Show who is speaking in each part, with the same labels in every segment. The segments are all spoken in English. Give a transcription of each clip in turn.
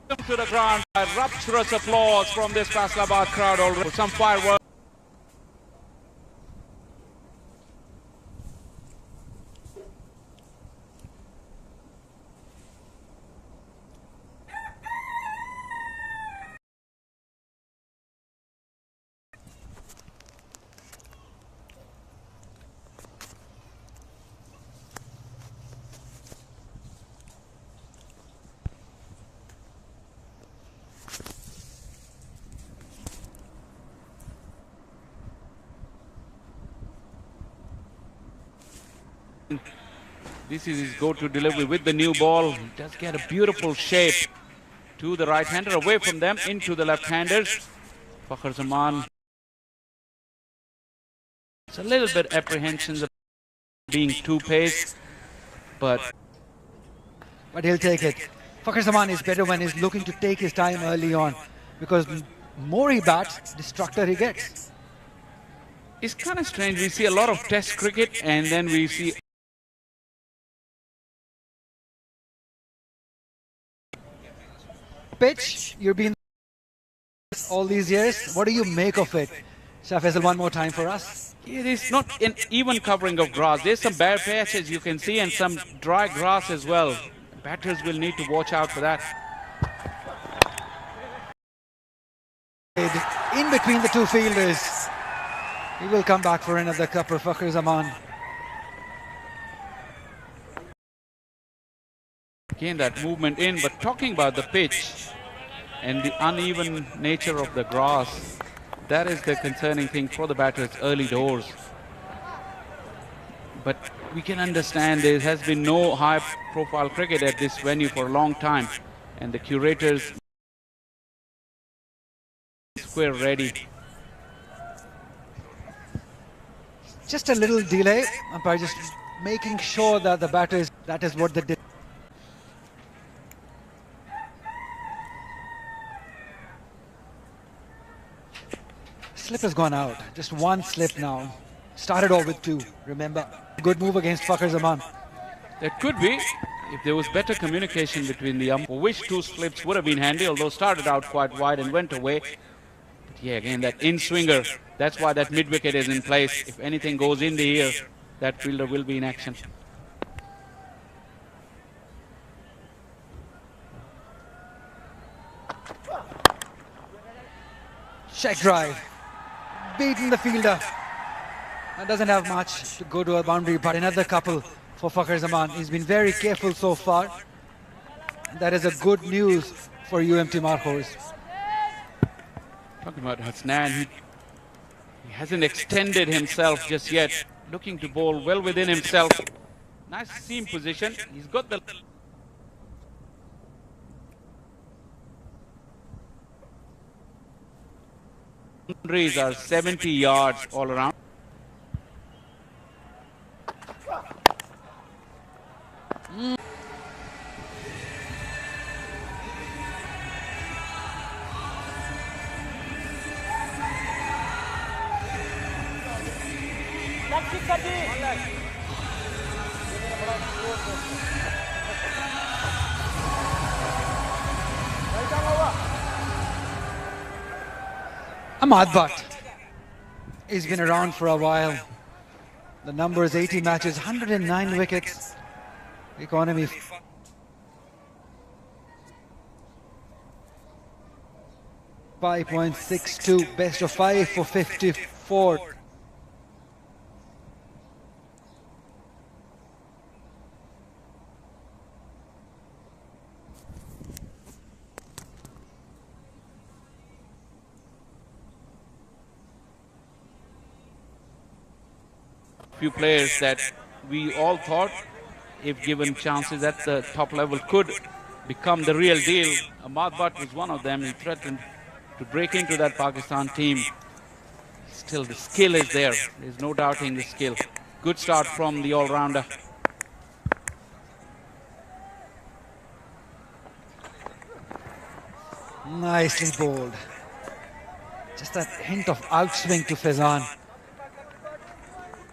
Speaker 1: To the ground, a rapturous applause from this Faisalabad crowd already. Some fireworks. This is his go-to delivery with the new ball. He does get a beautiful shape to the right-hander, away from them, into the left-handers. Fakhar Zaman. It's a little bit apprehensions of being too paced, but
Speaker 2: he'll take it. Fakhar Zaman is better when he's looking to take his time early on, because more he bats, the destructor he gets.
Speaker 1: It's kind of strange. We see a lot of test cricket and then we see
Speaker 2: pitch. You've been all these years. What do you make of it? Shah Faisal, one more time for us.
Speaker 1: it is not an even covering of grass. There's some bare patches you can see and some dry grass as well. Batters will need to watch out for that.
Speaker 2: In between the two fielders. He will come back for another cupper, Fakhar Zaman.
Speaker 1: Again, that movement in, but talking about the pitch and the uneven nature of the grass, that is the concerning thing for the batters early doors. But we can understand there has been no high-profile cricket at this venue for a long time, and the curators square ready.
Speaker 2: Just a little delay, umpire just making sure that the batters, that is what they did. Slip has gone out, just one slip now. Started off with two, remember. Good move against Fakhar Zaman.
Speaker 1: That could be, if there was better communication between the umpire, which two slips would have been handy, although started out quite wide and went away. But yeah, again, that in-swinger, that's why that mid-wicket is in place. If anything goes in the ear, that fielder will be in action.
Speaker 2: Check drive. Beaten the fielder. And doesn't have much to go to a boundary, but another couple for Fakhar Zaman. He's been very careful so far. And that is a good news for UMT Markhors.
Speaker 1: Talking about Hasnan, he hasn't extended himself just yet. Looking to bowl well within himself. Nice seam position. He's got the boundaries are 70 yards all around.
Speaker 2: Ahmad Butt. He's been around for a while. The number is 80 matches, 109 wickets. Economy. .62, best of 5 for 54.
Speaker 1: Few players that we all thought, if given chances at the top level, could become the real deal. Ahmad Butt was one of them. He threatened to break into that Pakistan team. Still, the skill is there. There's no doubting the skill. Good start from the all-rounder.
Speaker 2: Nicely bowled. Just that hint of outswing to Faizan.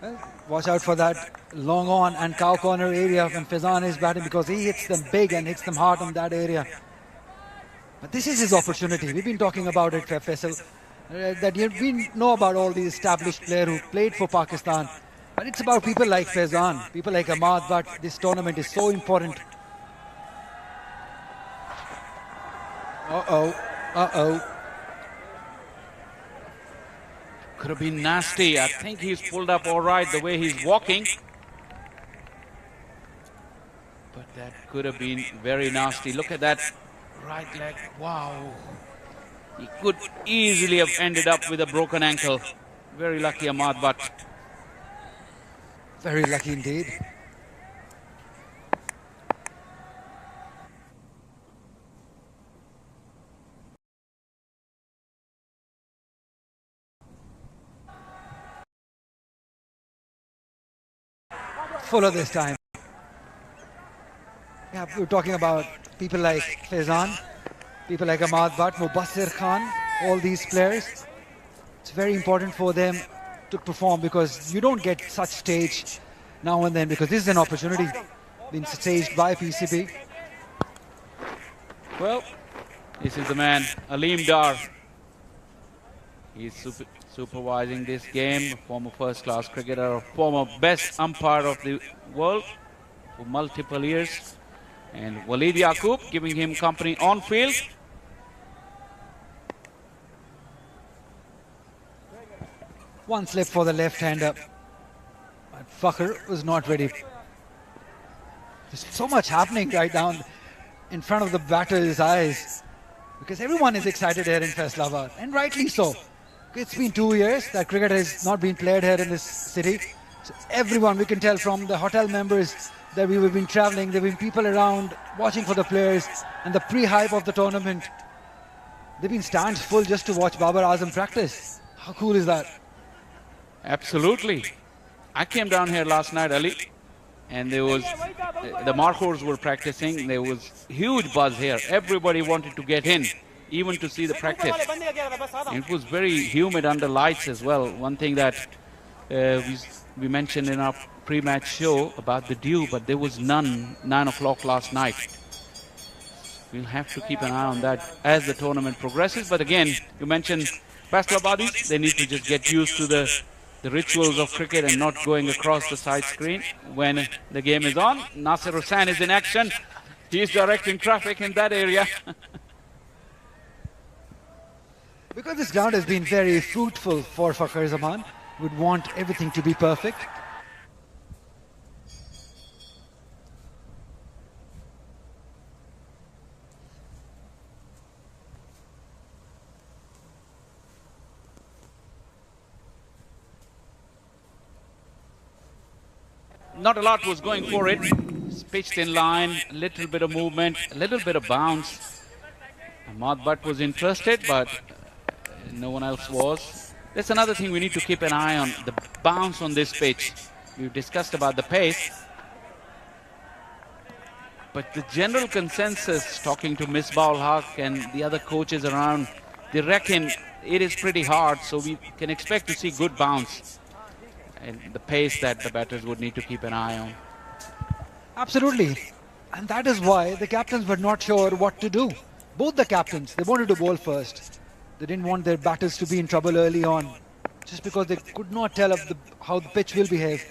Speaker 2: Well, watch out for that long on and cow corner area when Faizan is batting, because he hits them big and hits them hard in that area. But this is his opportunity. We've been talking about it, Faisal, we know about all these established players who played for Pakistan. But it's about people like Faizan, people like Ahmad Butt. This tournament is so important. Uh-oh.
Speaker 1: Could have been nasty. I think he's pulled up all right the way he's walking. But that could have been very nasty. Look at that right leg. Wow. He could easily have ended up with a broken ankle. Very lucky, Ahmad Butt.
Speaker 2: Very lucky indeed. Fuller this time. Yeah, we're talking about people like Faizan, people like Ahmad Butt, Mubassir Khan, all these players. It's very important for them to perform because you don't get such stage now and then because this is an opportunity being staged by PCB.
Speaker 1: Well, this is the man, Aleem Dar. He's supervising this game, former first-class cricketer, former best umpire of the world for multiple years. And Waleed Yaqub giving him company on field.
Speaker 2: One slip for the left-hander. But Fakhr was not ready. There's so much happening right now in front of the batter's eyes because everyone is excited here in Faisalabad, and rightly so. It's been 2 years that cricket has not been played here in this city. So everyone, we can tell from the hotel members that we've been traveling, there have been people around watching for the players and the pre-hype of the tournament. They've been stands full just to watch Babar Azam practice. How cool is that?
Speaker 1: Absolutely. I came down here last night, Ali, and there was, the markers were practicing. There was huge buzz here. Everybody wanted to get in, even to see the practice. And it was very humid under lights as well. One thing that we mentioned in our pre-match show about the dew, but there was none 9 o'clock last night. We'll have to keep an eye on that as the tournament progresses. But again, you mentioned Faisalabadis, they need to just get used to the rituals of cricket and not going across the side screen when the game is on. Nasir Hussain is in action. He is directing traffic in that area.
Speaker 2: Because this ground has been very fruitful for Fakhar Zaman, would want everything to be perfect.
Speaker 1: Not a lot was going for it. It's pitched in line, a little bit of movement, a little bit of bounce. Ahmad Butt was interested, but no one else was. That's another thing we need to keep an eye on, the bounce on this pitch. We've discussed about the pace. But the general consensus, talking to Misbah ul Haq and the other coaches around, they reckon it is pretty hard, so we can expect to see good bounce. And the pace that the batters would need to keep an eye on.
Speaker 2: Absolutely. And that is why the captains were not sure what to do. Both the captains, they wanted to bowl first. They didn't want their batters to be in trouble early on, just because they could not tell how the pitch will behave.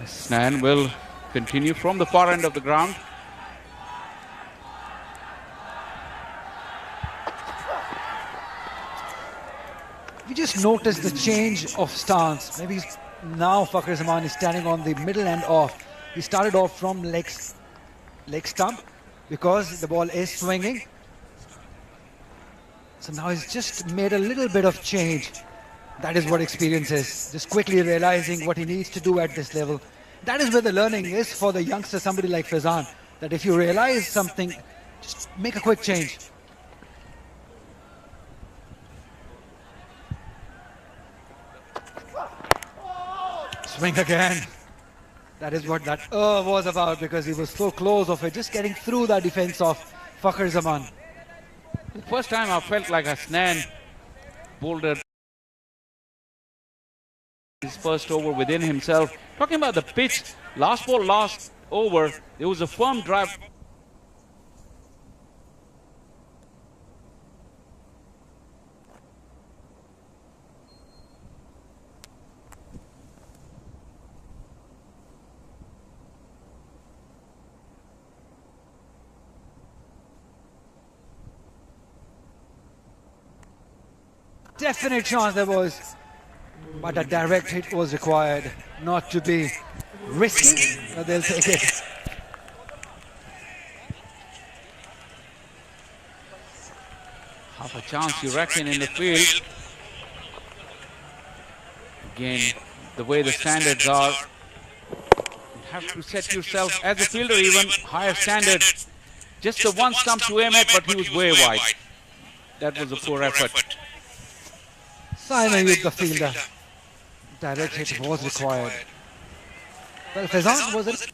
Speaker 1: Snan will continue from the far end of the ground.
Speaker 2: We just noticed the change of stance. Maybe now Fakhar Zaman is standing on the middle end off. He started off from leg stump because the ball is swinging. So now he's just made a little bit of change. That is what experience is. Just quickly realizing what he needs to do at this level. That is where the learning is for the youngster, somebody like Faizan, that if you realize something, just make a quick change. Swing again. That is what that was about, because he was so close of it, just getting through the defense of Fakhar Zaman.
Speaker 1: The first time I felt like Hasnain bouldered his first over within himself. Talking about the pitch, last ball, last over, there was a firm drive.
Speaker 2: Definite chance there was, but a direct hit was required, not to be risky, but they'll take it.
Speaker 1: Half a chance, you reckon, in the field. Again, the way the standards are, you have to set yourself, as a fielder even, higher standard. Just the one stump to aim at, but he was way wide. That was a poor effort.
Speaker 2: Simon with the fielder. Direct hit was required. Well, Faizan was it?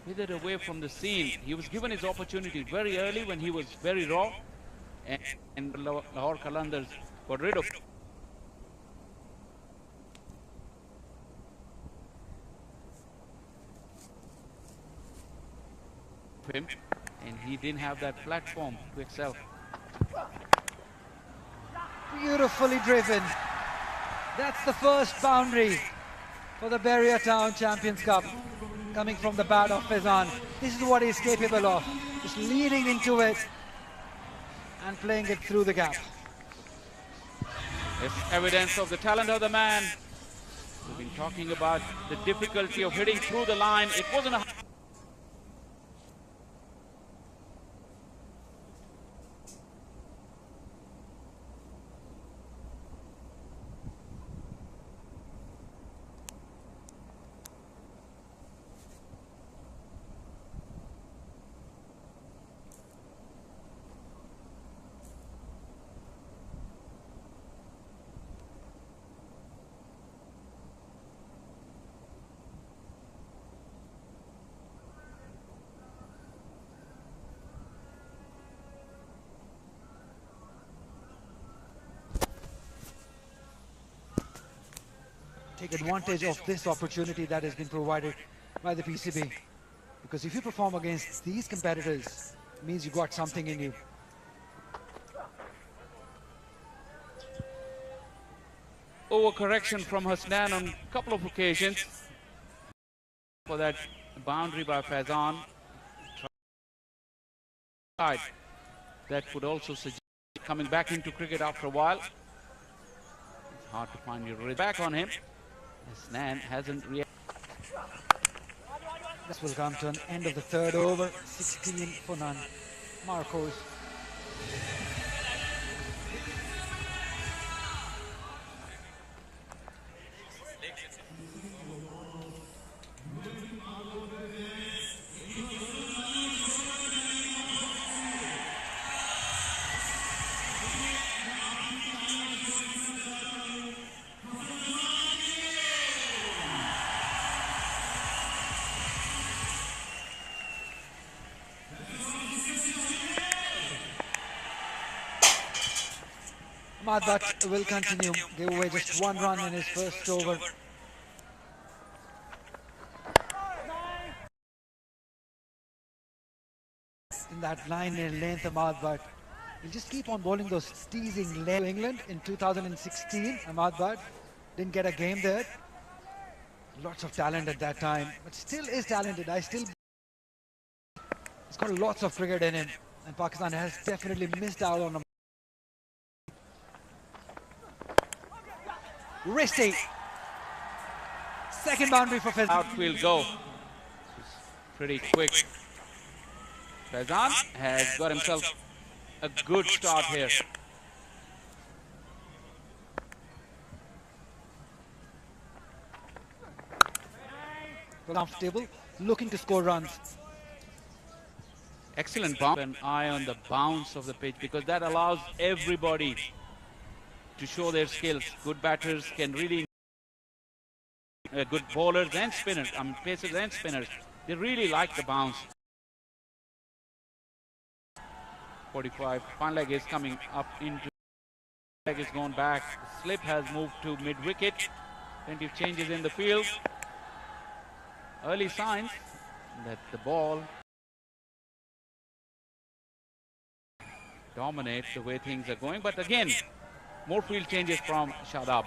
Speaker 1: Withered away from the scene. He was given his opportunity very early when he was very raw, and Lahore Qalandars got rid of him, and he didn't have that platform to excel.
Speaker 2: Beautifully driven. That's the first boundary for the Beria Town Champions Cup, coming from the bat of Faizan. This is what he's capable of, just leading into it and playing it through the gap.
Speaker 1: It's evidence of the talent of the man. We've been talking about the difficulty of hitting through the line. It wasn't a
Speaker 2: take advantage of this opportunity that has been provided by the PCB. Because if you perform against these competitors, it means you got something in you.
Speaker 1: overcorrection from Hasnain on a couple of occasions for that boundary by Faizan. That could also suggest coming back into cricket after a while. It's hard to find your rhythm back on him. Hasnain hasn't reacted.
Speaker 2: This will come to an end of the third over, 16 for none. Marcos. Ahmad Butt will continue, gave away just one run in his first over. in that line in length, Ahmad, but he'll just keep on bowling those teasing length to England in 2016. Ahmad Bhatt didn't get a game there. Lots of talent at that time, but still is talented. He's got lots of cricket in him, and Pakistan has definitely missed out on him. Risty. Second boundary for Faizan.
Speaker 1: Outfield go. Pretty quick. Faizan has got himself a good start here.
Speaker 2: Comfortable, looking to score runs.
Speaker 1: Excellent bounce. An eye on the bounce of the pitch because that allows everybody to show their skills. Good batters can really, good bowlers and spinners, pacers and spinners, they really like the bounce. 45, fine leg is coming up into, leg is gone back. The slip has moved to mid-wicket. Plenty of changes in the field. Early signs that the ball dominates the way things are going, but again, more field changes from Shadab.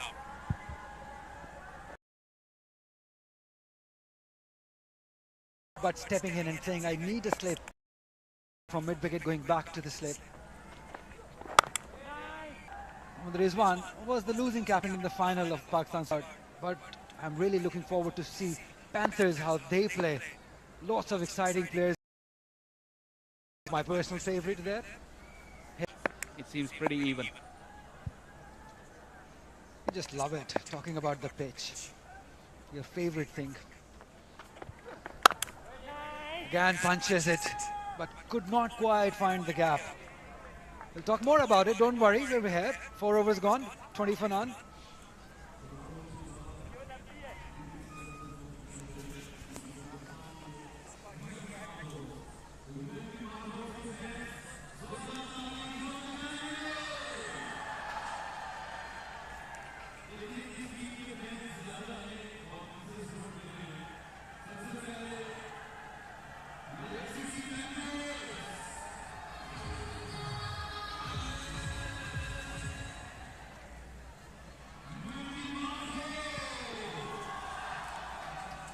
Speaker 2: But stepping in and saying, I need a slip from mid-wicket going back to the slip. Well, there is one. Was the losing captain in the final of Pakistan's side, but I'm really looking forward to see Panthers, how they play. Lots of exciting players. My personal favorite there.
Speaker 1: It seems pretty even.
Speaker 2: I just love it, talking about the pitch. Your favorite thing. Again punches it, but could not quite find the gap. We'll talk more about it, don't worry, we're ahead. 4 overs gone, 20 for none.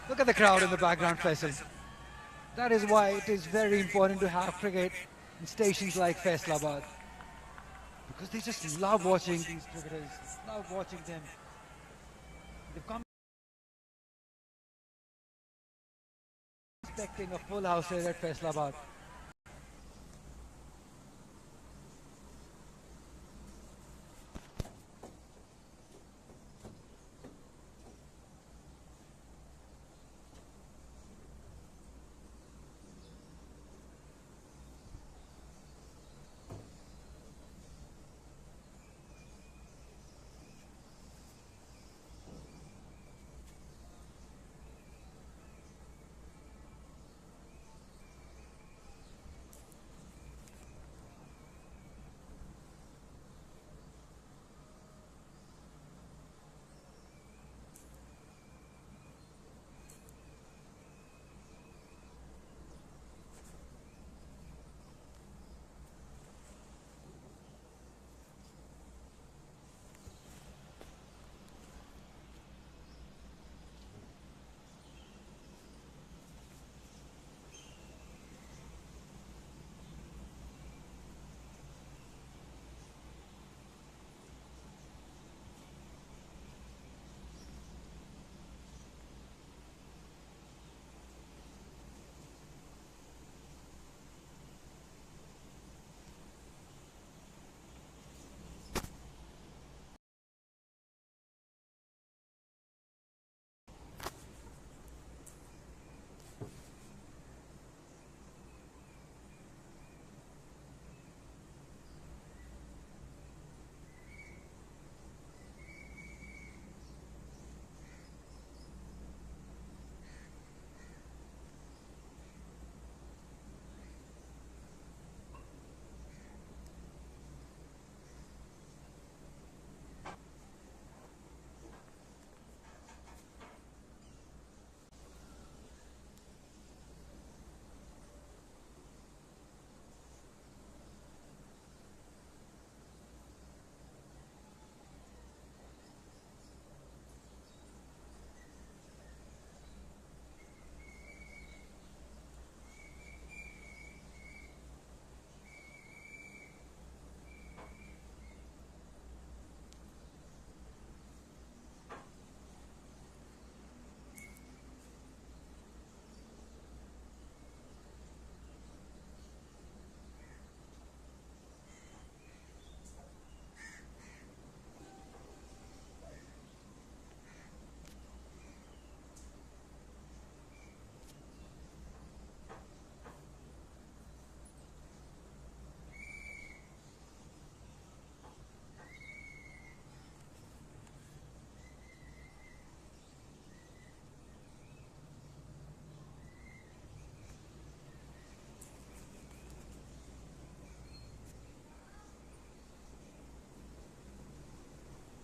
Speaker 2: Look at the crowd in the background, Faisal. That is why it is very important to have cricket in stations like Faisalabad. Because they just love watching these cricketers, love watching them. They've come expecting a full house here at Faisalabad.